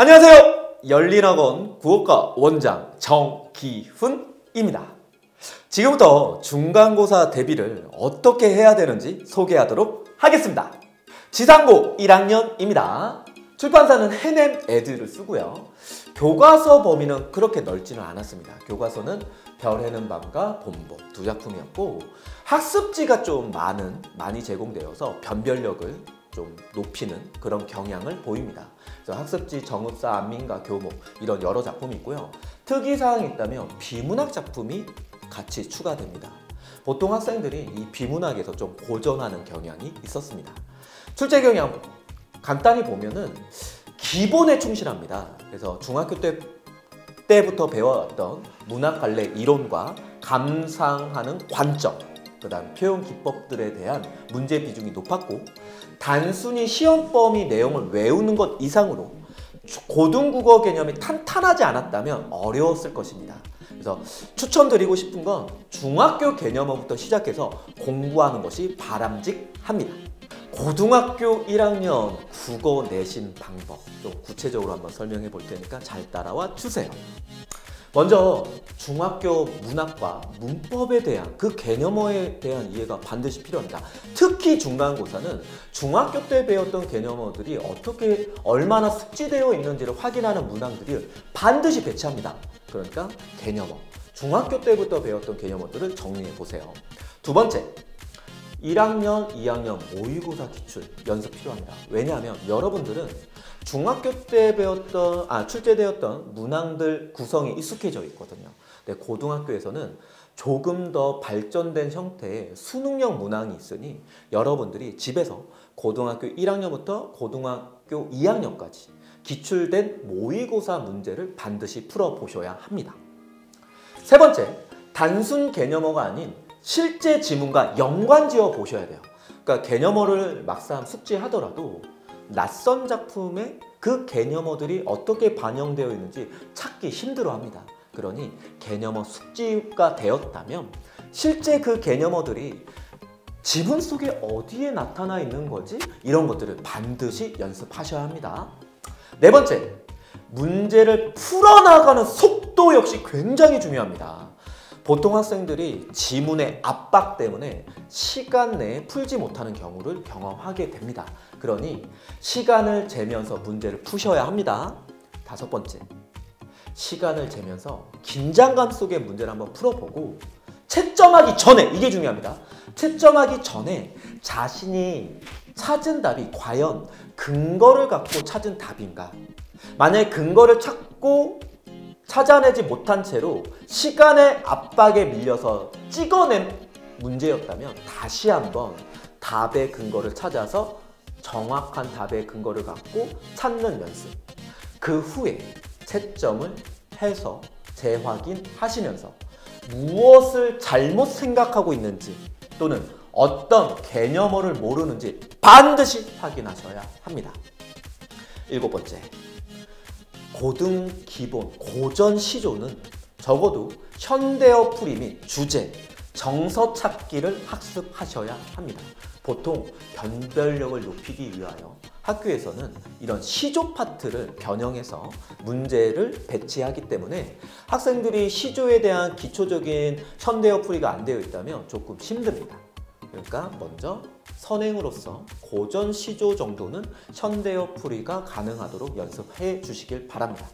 안녕하세요. 열린학원 국어과 원장 정기훈입니다. 지금부터 중간고사 대비를 어떻게 해야 되는지 소개하도록 하겠습니다. 지상고 1학년입니다. 출판사는 해냄 애들을 쓰고요. 교과서 범위는 그렇게 넓지는 않았습니다. 교과서는 별 해는 밤과 본복 두 작품이었고 학습지가 좀 많이 제공되어서 변별력을 좀 높이는 그런 경향을 보입니다. 그래서 학습지, 정읍사, 안민가, 교목 이런 여러 작품이 있고요. 특이사항이 있다면 비문학 작품이 같이 추가됩니다. 보통 학생들이 이 비문학에서 좀 고전하는 경향이 있었습니다. 출제 경향 간단히 보면은 기본에 충실합니다. 그래서 중학교 때부터 배워왔던 문학 관례 이론과 감상하는 관점, 그 다음 표현 기법들에 대한 문제 비중이 높았고 단순히 시험 범위 내용을 외우는 것 이상으로 고등국어 개념이 탄탄하지 않았다면 어려웠을 것입니다. 그래서 추천드리고 싶은 건 중학교 개념어부터 시작해서 공부하는 것이 바람직합니다. 고등학교 1학년 국어 내신 방법 좀 구체적으로 한번 설명해 볼 테니까 잘 따라와 주세요. 먼저 중학교 문학과 문법에 대한 그 개념어에 대한 이해가 반드시 필요합니다. 특히 중간고사는 중학교 때 배웠던 개념어들이 어떻게 얼마나 숙지되어 있는지를 확인하는 문항들을 반드시 배치합니다. 그러니까 개념어, 중학교 때부터 배웠던 개념어들을 정리해 보세요. 두 번째, 1학년, 2학년 모의고사 기출 연습 필요합니다. 왜냐하면 여러분들은 중학교 때 출제되었던 문항들 구성이 익숙해져 있거든요. 근데 고등학교에서는 조금 더 발전된 형태의 수능형 문항이 있으니 여러분들이 집에서 고등학교 1학년부터 고등학교 2학년까지 기출된 모의고사 문제를 반드시 풀어보셔야 합니다. 세 번째, 단순 개념어가 아닌 실제 지문과 연관지어 보셔야 돼요. 그러니까 개념어를 막상 숙지하더라도 낯선 작품에 그 개념어들이 어떻게 반영되어 있는지 찾기 힘들어합니다. 그러니 개념어 숙지가 되었다면 실제 그 개념어들이 지문 속에 어디에 나타나 있는 거지? 이런 것들을 반드시 연습하셔야 합니다. 네 번째, 문제를 풀어나가는 속도 역시 굉장히 중요합니다. 보통 학생들이 지문의 압박 때문에 시간 내에 풀지 못하는 경우를 경험하게 됩니다. 그러니 시간을 재면서 문제를 푸셔야 합니다. 다섯 번째, 시간을 재면서 긴장감 속의 문제를 한번 풀어보고 채점하기 전에, 이게 중요합니다. 채점하기 전에 자신이 찾은 답이 과연 근거를 갖고 찾은 답인가? 만약에 근거를 찾아내지 못한 채로 시간의 압박에 밀려서 찍어낸 문제였다면 다시 한번 답의 근거를 찾아서 정확한 답의 근거를 갖고 찾는 연습. 그 후에 채점을 해서 재확인하시면서 무엇을 잘못 생각하고 있는지 또는 어떤 개념어를 모르는지 반드시 확인하셔야 합니다. 일곱 번째, 기본, 고전 시조는 적어도 현대어 풀이 및 주제, 정서 찾기를 학습하셔야 합니다. 보통 변별력을 높이기 위하여 학교에서는 이런 시조 파트를 변형해서 문제를 배치하기 때문에 학생들이 시조에 대한 기초적인 현대어 풀이가 안 되어 있다면 조금 힘듭니다. 그러니까 먼저 선행으로서 고전 시조 정도는 현대어 풀이가 가능하도록 연습해 주시길 바랍니다.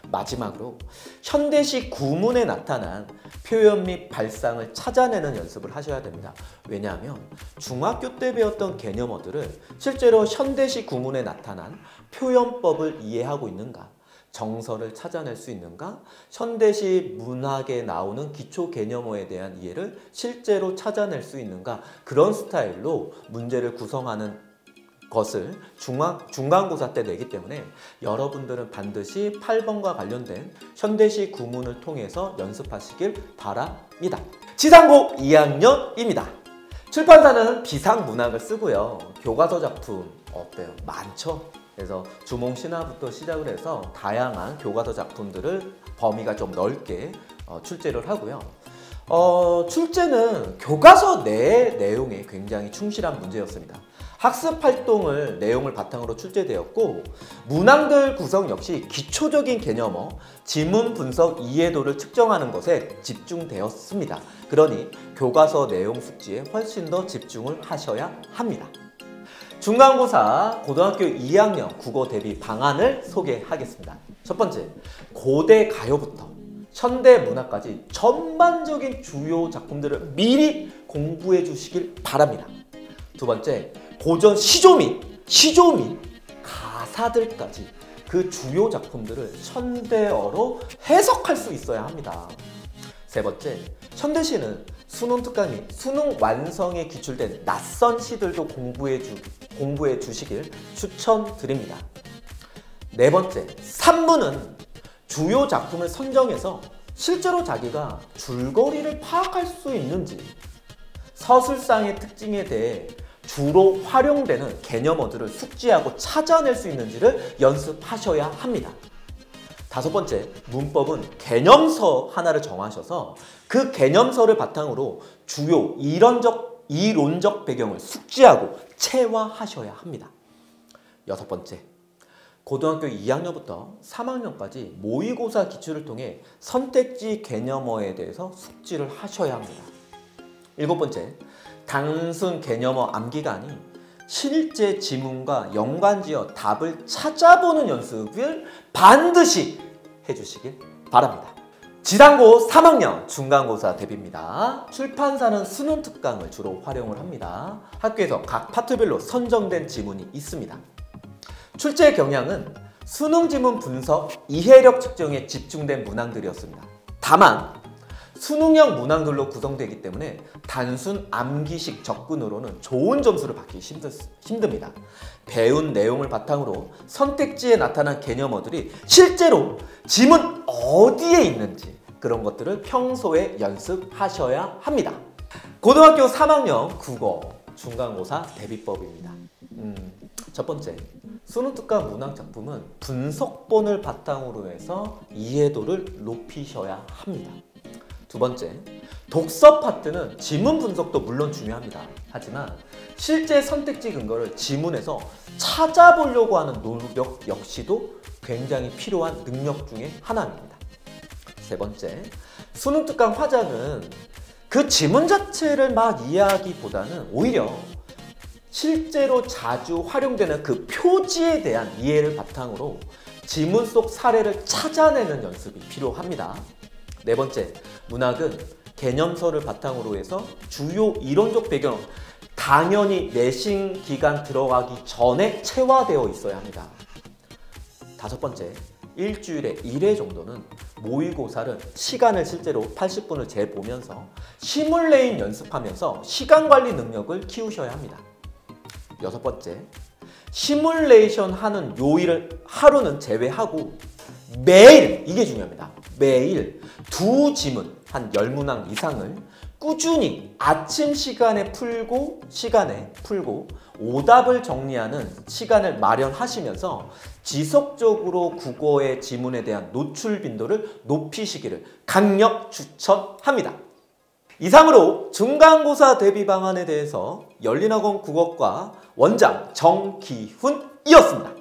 마지막으로 현대시 구문에 나타난 표현 및 발상을 찾아내는 연습을 하셔야 됩니다. 왜냐하면 중학교 때 배웠던 개념어들을 실제로 현대시 구문에 나타난 표현법을 이해하고 있는가? 정서를 찾아낼 수 있는가? 현대시 문학에 나오는 기초 개념어에 대한 이해를 실제로 찾아낼 수 있는가? 그런 스타일로 문제를 구성하는 것을 중간고사 때 내기 때문에 여러분들은 반드시 8번과 관련된 현대시 구문을 통해서 연습하시길 바랍니다. 지상고 2학년입니다. 출판사는 비상문학을 쓰고요. 교과서 작품 어때요? 많죠? 그래서 주몽신화부터 시작을 해서 다양한 교과서 작품들을 범위가 좀 넓게 출제를 하고요. 출제는 교과서 내 내용에 굉장히 충실한 문제였습니다. 학습 활동을 내용을 바탕으로 출제되었고 문항들 구성 역시 기초적인 개념어, 지문 분석 이해도를 측정하는 것에 집중되었습니다. 그러니 교과서 내용 숙지에 훨씬 더 집중을 하셔야 합니다. 중간고사 고등학교 2학년 국어 대비 방안을 소개하겠습니다. 첫 번째, 고대 가요부터 현대 문학까지 전반적인 주요 작품들을 미리 공부해 주시길 바랍니다. 두 번째, 고전 시조 및 가사들까지 그 주요 작품들을 현대어로 해석할 수 있어야 합니다. 세 번째, 현대시는 수능 특강 및 수능 완성에 기출된 낯선 시들도 공부해 주시길 추천드립니다. 네 번째, 산문은 주요 작품을 선정해서 실제로 자기가 줄거리를 파악할 수 있는지, 서술상의 특징에 대해 주로 활용되는 개념어들을 숙지하고 찾아낼 수 있는지를 연습하셔야 합니다. 다섯 번째, 문법은 개념서 하나를 정하셔서 그 개념서를 바탕으로 주요 이론적 배경을 숙지하고 체화하셔야 합니다. 여섯 번째, 고등학교 2학년부터 3학년까지 모의고사 기출을 통해 선택지 개념어에 대해서 숙지를 하셔야 합니다. 일곱 번째, 단순 개념어 암기가 아닌 실제 지문과 연관지어 답을 찾아보는 연습을 반드시 해주시길 바랍니다. 지상고 3학년 중간고사 대비입니다. 출판사는 수능 특강을 주로 활용을 합니다. 학교에서 각 파트별로 선정된 지문이 있습니다. 출제 경향은 수능 지문 분석, 이해력 측정에 집중된 문항들이었습니다. 다만 수능형 문항들로 구성되기 때문에 단순 암기식 접근으로는 좋은 점수를 받기 힘듭니다. 배운 내용을 바탕으로 선택지에 나타난 개념어들이 실제로 지문 어디에 있는지 그런 것들을 평소에 연습하셔야 합니다. 고등학교 3학년 국어 중간고사 대비법입니다. 첫 번째, 수능 특강 문학 작품은 분석본을 바탕으로 해서 이해도를 높이셔야 합니다. 두 번째, 독서 파트는 지문 분석도 물론 중요합니다. 하지만 실제 선택지 근거를 지문에서 찾아보려고 하는 노력 역시도 굉장히 필요한 능력 중에 하나입니다. 세 번째, 수능 특강 화작은 그 지문 자체를 막 이해하기보다는 오히려 실제로 자주 활용되는 그 표지에 대한 이해를 바탕으로 지문 속 사례를 찾아내는 연습이 필요합니다. 네 번째, 문학은 개념서를 바탕으로 해서 주요 이론적 배경, 당연히 내신 기간 들어가기 전에 체화되어 있어야 합니다. 다섯 번째, 일주일에 1회 정도는 모의고사를 시간을 실제로 80분을 재보면서 시뮬레인 연습하면서 시간 관리 능력을 키우셔야 합니다. 여섯 번째, 시뮬레이션 하는 요일을 하루는 제외하고 매일, 이게 중요합니다. 매일 두 지문 한 10문항 이상을 꾸준히 아침 시간에 풀고 오답을 정리하는 시간을 마련하시면서 지속적으로 국어의 지문에 대한 노출 빈도를 높이시기를 강력 추천합니다. 이상으로 중간고사 대비 방안에 대해서 열린학원 국어과 원장 정기훈이었습니다.